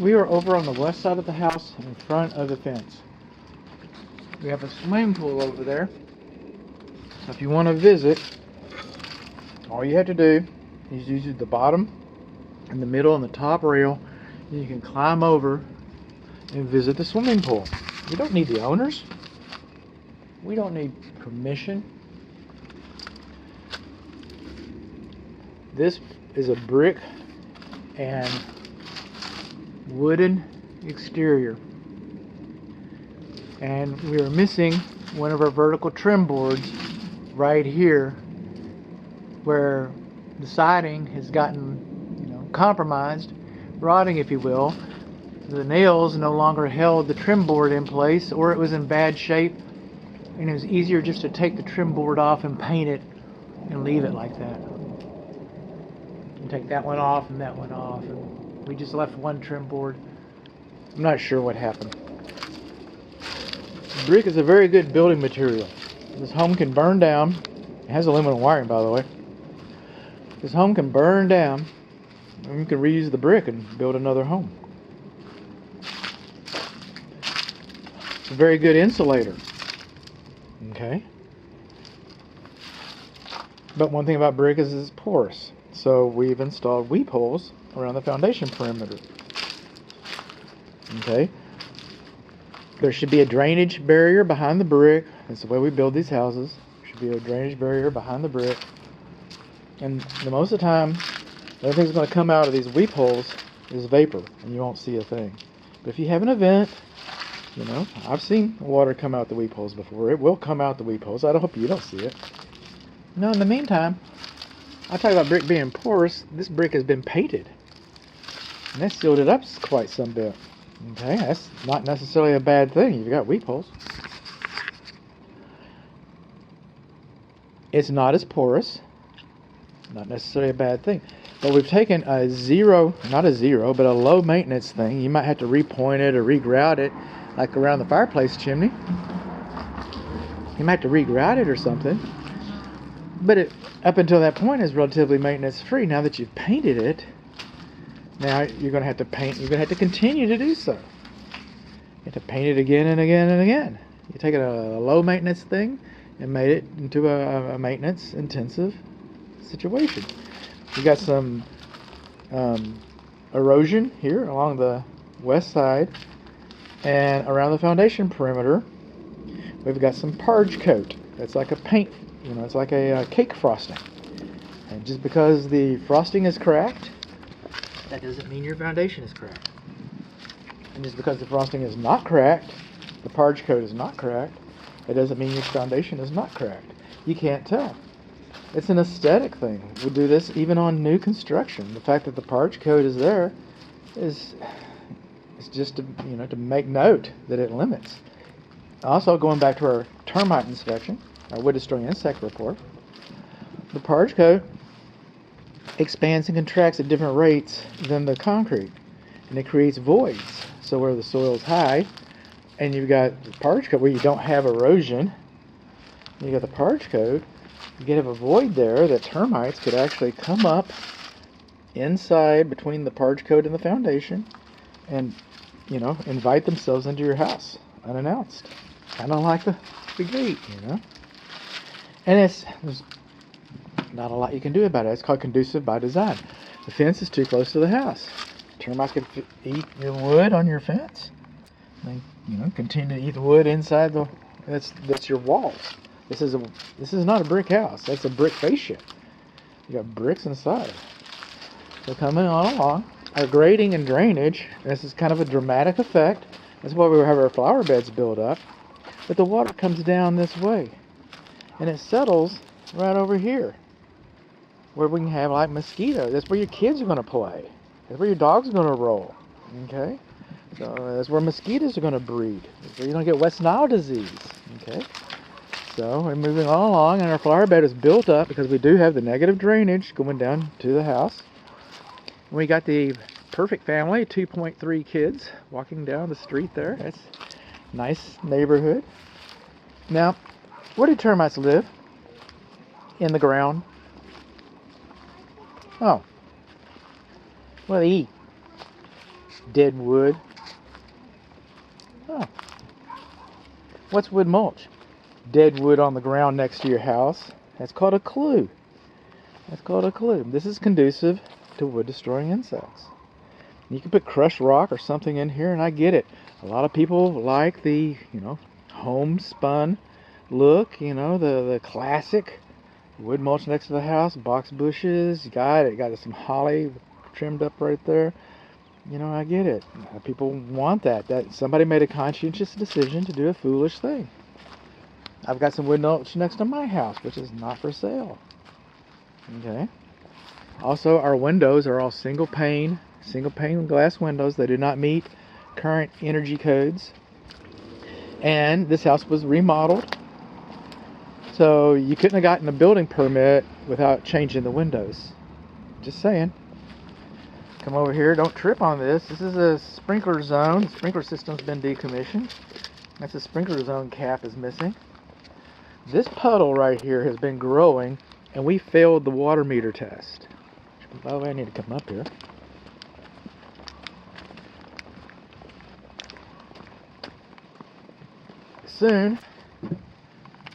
We are over on the west side of the house in front of the fence. We have a swimming pool over there. So if you want to visit, all you have to do is use the bottom and the middle and the top rail, and you can climb over and visit the swimming pool. We don't need the owners. We don't need permission. This is a brick and wooden exterior, and we are missing one of our vertical trim boards right here where the siding has gotten, compromised, rotting if you will. The nails no longer held the trim board in place, or it was in bad shape, and it was easier just to take the trim board off and paint it and leave it like that. And take that one off and that one off, and we just left one trim board. I'm not sure what happened. Brick is a very good building material. This home can burn down. It has aluminum wiring, by the way. This home can burn down, and you can reuse the brick and build another home. It's a very good insulator. Okay. But one thing about brick is it's porous. So we've installed weep holes around the foundation perimeter. Okay. There should be a drainage barrier behind the brick. That's the way we build these houses. There should be a drainage barrier behind the brick. And most of the time, the only thing that's going to come out of these weep holes is vapor, and you won't see a thing. But if you have an event, I've seen water come out the weep holes before. It will come out the weep holes. I hope you don't see it. Now, in the meantime, I talk about brick being porous. This brick has been painted, and that sealed it up quite some bit. Okay, that's not necessarily a bad thing. You've got weep holes. It's not as porous. Not necessarily a bad thing. But we've taken a low maintenance thing. You might have to repoint it or regrout it, like around the fireplace chimney. You might have to regrout it or something. But it, up until that point, is relatively maintenance free. Now that you've painted it, now you're going to have to paint. You're going to have to continue to do so. You have to paint it again and again and again. You take a low maintenance thing and made it into a maintenance intensive situation. You got some erosion here along the west side, and around the foundation perimeter we've got some parge coat. It's like a paint, it's like a cake frosting. And just because the frosting is cracked, that doesn't mean your foundation is cracked. And just because the frosting is not cracked, the parge coat is not cracked, it doesn't mean your foundation is not cracked. You can't tell. It's an aesthetic thing. We do this even on new construction. The fact that the parge coat is there is just to make note that it limits. Also, going back to our termite inspection, our wood destroying insect report, the parge coat expands and contracts at different rates than the concrete, and it creates voids. So where the soil is high, and you've got the parge coat where you don't have erosion, you got the parge coat. You could have a void there that termites could actually come up inside between the parge coat and the foundation and, invite themselves into your house unannounced. Kind of like the gate, And there's not a lot you can do about it. It's called conducive by design. The fence is too close to the house. Termites could eat your wood on your fence. They, continue to eat the wood inside that's your walls. This is not a brick house. That's a brick fascia. You got bricks inside. So coming on along, our grading and drainage. This is kind of a dramatic effect. That's why we have our flower beds built up. But the water comes down this way, and it settles right over here, where we can have like mosquitoes. That's where your kids are going to play. That's where your dog's going to roll. Okay, so that's where mosquitoes are going to breed. That's where you're going to get West Nile disease. Okay. So we're moving on along, and our flower bed is built up because we do have the negative drainage going down to the house. And we got the perfect family, 2.3 kids walking down the street there. It's a nice neighborhood. Now, where do termites live? In the ground. Oh. What do they eat? Dead wood. Oh. What's wood mulch? Dead wood on the ground next to your house. That's called a clue. That's called a clue. This is conducive to wood destroying insects. You can put crushed rock or something in here, and I get it. A lot of people like the, homespun look, the classic wood mulch next to the house, box bushes, you got some holly trimmed up right there. I get it. People want that. That somebody made a conscientious decision to do a foolish thing. I've got some wood mulch next to my house, which is not for sale. Okay. Also, our windows are all single pane glass windows. They do not meet current energy codes. And this house was remodeled, so you couldn't have gotten a building permit without changing the windows. Just saying. Come over here. Don't trip on this. This is a sprinkler zone. The sprinkler system's been decommissioned. That's the sprinkler zone cap is missing. This puddle right here has been growing, and we failed the water meter test. By the way, I need to come up here. Soon,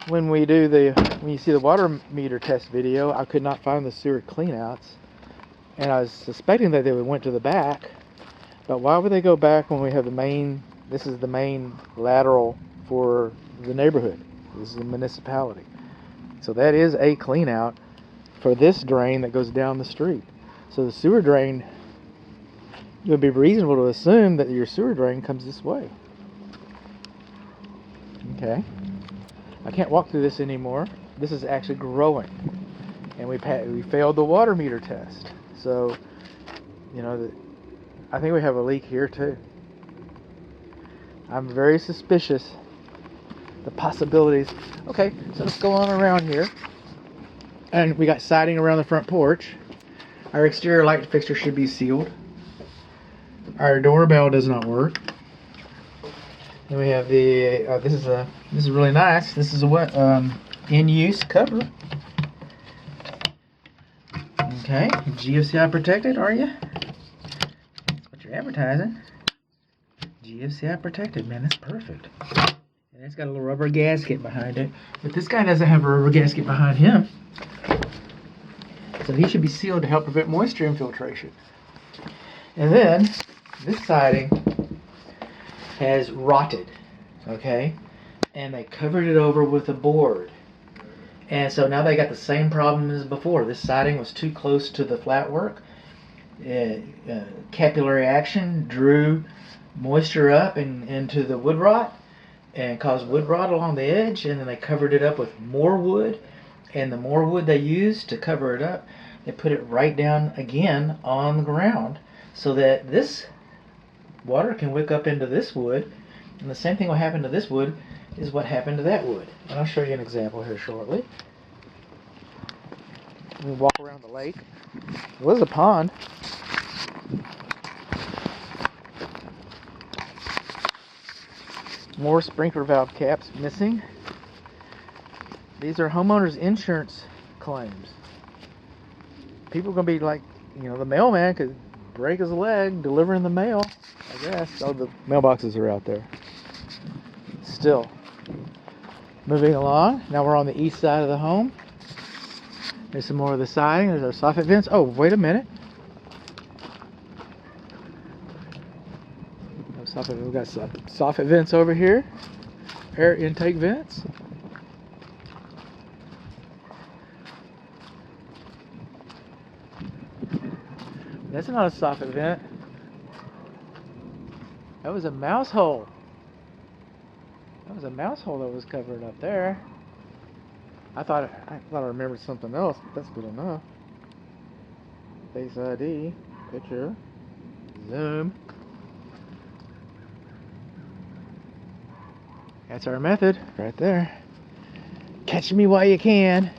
when you see the water meter test video, I could not find the sewer cleanouts, and I was suspecting that they went to the back. But why would they go back when we have the main? This is the main lateral for the neighborhood. This is the municipality, so that is a cleanout for this drain that goes down the street. So the sewer drain, it would be reasonable to assume that your sewer drain comes this way. Okay, I can't walk through this anymore. This is actually growing, and we failed the water meter test. So, I think we have a leak here too. I'm very suspicious. The possibilities. Okay, so let's go on around here. And we got siding around the front porch. Our exterior light fixture should be sealed. Our doorbell does not work. Then we have the this is really nice. This is a in-use cover. Okay, GFCI protected, are you? That's what you're advertising. GFCI protected, man, that's perfect. And it's got a little rubber gasket behind it, but this guy doesn't have a rubber gasket behind him. So he should be sealed to help prevent moisture infiltration. And then this siding has rotted, okay? And they covered it over with a board. And so now they got the same problem as before. This siding was too close to the flatwork. Capillary action drew moisture up and into the wood rot and caused wood rot along the edge, and then they covered it up with more wood. And the more wood they used to cover it up, they put it right down again on the ground so that this water can wick up into this wood, and the same thing will happen to this wood is what happened to that wood. And I'll show you an example here shortly. We walk around the lake. It was a pond. More sprinkler valve caps missing. These are homeowners' insurance claims. People are going to be like, the mailman could break his leg delivering the mail, I guess. Oh, the mailboxes are out there. Still. Moving along. Now we're on the east side of the home. There's some more of the siding. There's our soffit vents. Oh, wait a minute. We've got soffit vents over here. Air intake vents. That's not a soffit vent. That was a mouse hole. That was a mouse hole that was covered up there. I thought I remembered something else. But that's good enough. Face ID, picture, zoom. That's our method right there. Catch me while you can.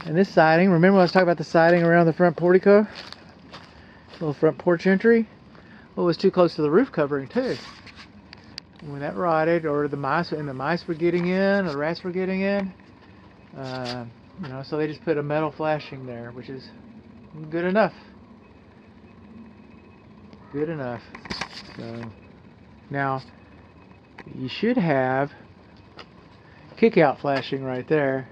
And this siding, remember I was talking about the siding around the front portico? Little front porch entry. Well, it was too close to the roof covering too. And when that rotted, or the mice were getting in, or the rats were getting in, so they just put a metal flashing there, which is good enough. Good enough. So now you should have kick out flashing right there.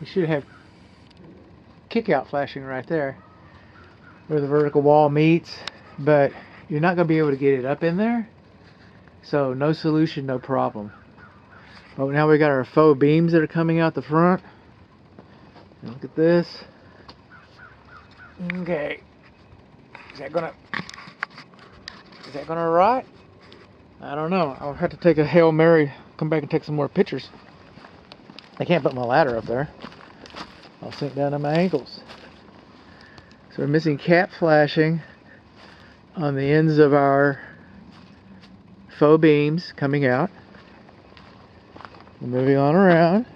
You should have kick out flashing right there where the vertical wall meets, but you're not going to be able to get it up in there. So no solution, no problem. But now we got our faux beams that are coming out the front. And look at this. Okay. Is that gonna rot? I don't know. I'll have to take a Hail Mary, come back and take some more pictures. I can't put my ladder up there. I'll sink down to my ankles. So we're missing cap flashing on the ends of our faux beams coming out. We're moving on around.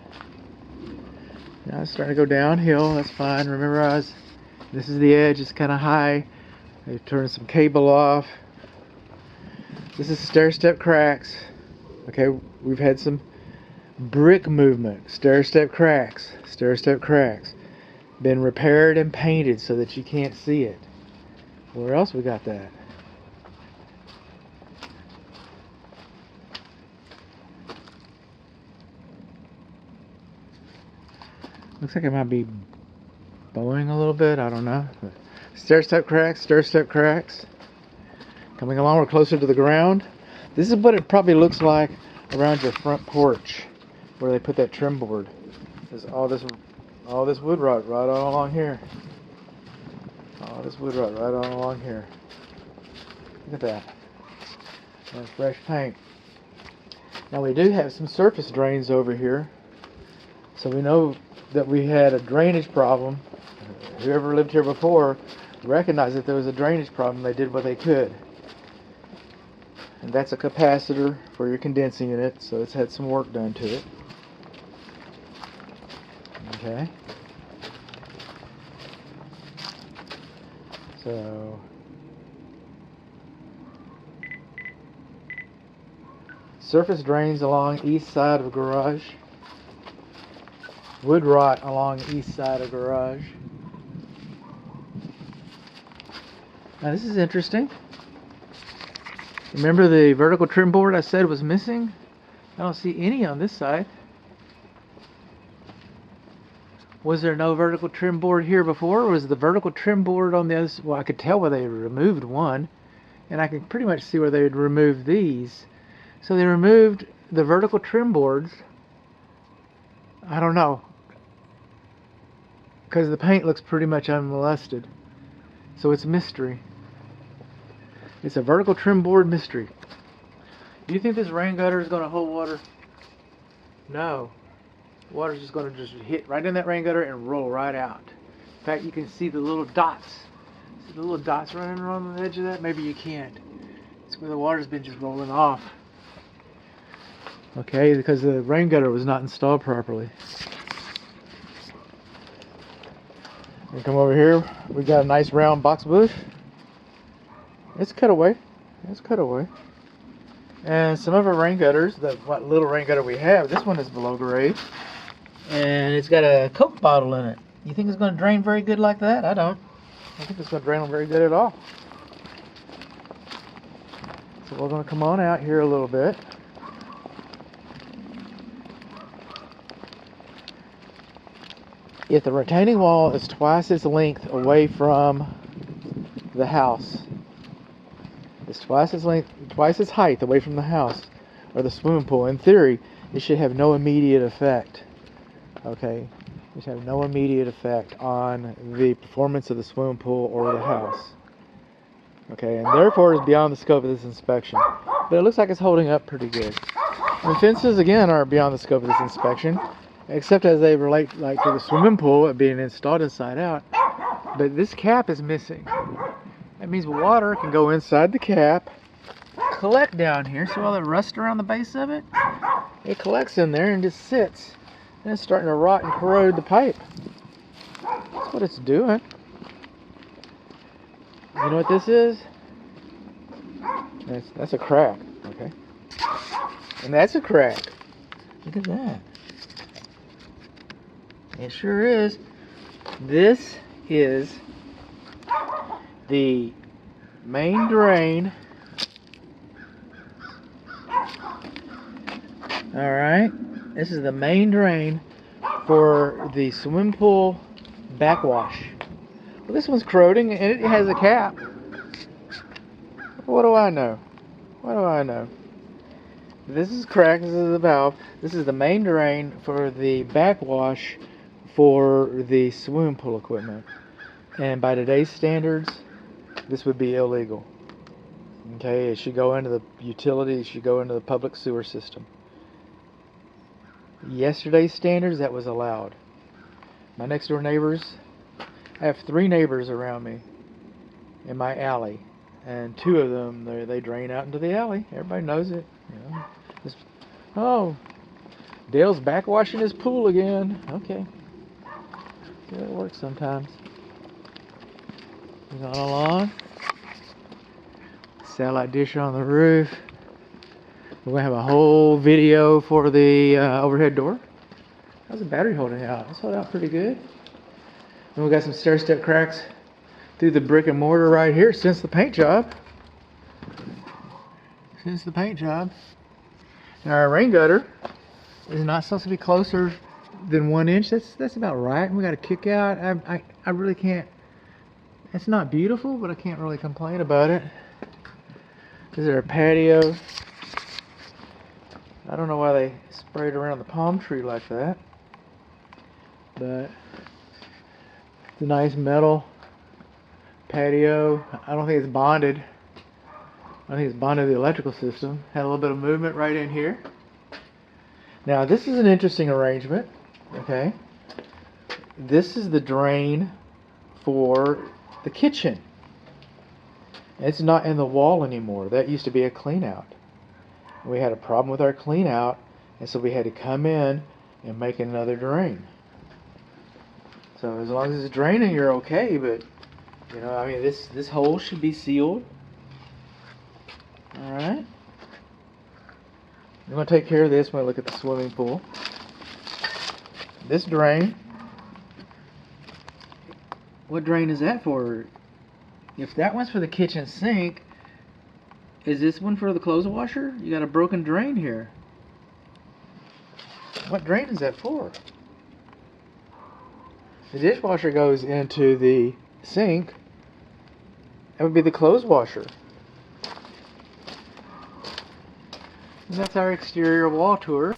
Now it's starting to go downhill. That's fine. Remember, this is the edge. It's kind of high. I turned some cable off. This is stair-step cracks. Okay, we've had some brick movement. Stair-step cracks. Stair-step cracks. Been repaired and painted so that you can't see it. Where else we got that? Looks like it might be bowing a little bit. I don't know. Stair-step cracks. Stair-step cracks. Coming along, we're closer to the ground. This is what it probably looks like around your front porch, where they put that trim board. There's all this wood rot right on along here. All this wood rot right on along here. Look at that. That's fresh paint. Now we do have some surface drains over here, so we know that we had a drainage problem. Whoever lived here before recognized that there was a drainage problem. They did what they could. And that's a capacitor for your condensing unit, so it's had some work done to it. Okay. So surface drains along east side of garage. Wood rot along east side of garage. Now this is interesting. Remember the vertical trim board I said was missing? I don't see any on this side. Was there no vertical trim board here before? Or was the vertical trim board on the other side? Well, I could tell where they removed one, and I could pretty much see where they had removed these. So they removed the vertical trim boards. I don't know, because the paint looks pretty much unmolested. So it's a mystery. It's a vertical trim board mystery. Do you think this rain gutter is going to hold water? No. Water's just going to just hit right in that rain gutter and roll right out. In fact, you can see the little dots. See the little dots running around the edge of that? Maybe you can't. It's where the water's been just rolling off. Okay, because the rain gutter was not installed properly. We come over here. We got a nice round box bush. It's cut away. It's cut away. And some of our rain gutters, what little rain gutter we have, this one is below grade. And it's got a Coke bottle in it. You think it's going to drain very good like that? I don't. I think it's going to drain very good at all. So we're going to come on out here a little bit. If the retaining wall is twice its length away from the house, it's twice its length, twice its height away from the house or the swimming pool, in theory, it should have no immediate effect. Okay, it should have no immediate effect on the performance of the swimming pool or the house. Okay, and therefore is beyond the scope of this inspection. But it looks like it's holding up pretty good. And fences, again, are beyond the scope of this inspection, except as they relate like to the swimming pool being installed inside out. But this cap is missing. That means water can go inside the cap, collect down here. See all the rust around the base of it? It collects in there and just sits. And it's starting to rot and corrode the pipe. That's what it's doing. You know what this is? That's a crack, okay? And that's a crack. Look at that. It sure is. This is the main drain. Alright, this is the main drain for the swimming pool backwash. Well, this one's corroding and it has a cap. What do I know? What do I know? This is cracked. This is the valve. This is the main drain for the backwash for the swimming pool equipment. And by today's standards, this would be illegal. Okay, it should go into the utilities, it should go into the public sewer system. Yesterday's standards, that was allowed. My next door neighbors, I have 3 neighbors around me in my alley, and 2 of them they drain out into the alley. Everybody knows it. You know. Oh, Dale's backwashing his pool again. Okay, yeah, it works sometimes. He's on along. Satellite dish on the roof. We're going to have a whole video for the overhead door. How's the battery holding out? It's holding out pretty good. And we got some stair-step cracks through the brick and mortar right here since the paint job. And our rain gutter is not supposed to be closer than 1 inch. That's about right. We got a kick out. I really can't. It's not beautiful, but I can't really complain about it. Is there a patio? I don't know why they sprayed around the palm tree like that, but it's a nice metal patio. I don't think it's bonded. I think it's bonded to the electrical system. Had a little bit of movement right in here. Now this is an interesting arrangement. Okay, this is the drain for the kitchen. It's not in the wall anymore. That used to be a clean out. We had a problem with our clean out, and so we had to come in and make another drain. So as long as it's draining, you're okay, but you know, I mean, this hole should be sealed. Alright. I'm going to take care of this when I look at the swimming pool. This drain, what drain is that for? If that one's for the kitchen sink, is this one for the clothes washer? You got a broken drain here. What drain is that for? The dishwasher goes into the sink. That would be the clothes washer. And that's our exterior wall tour.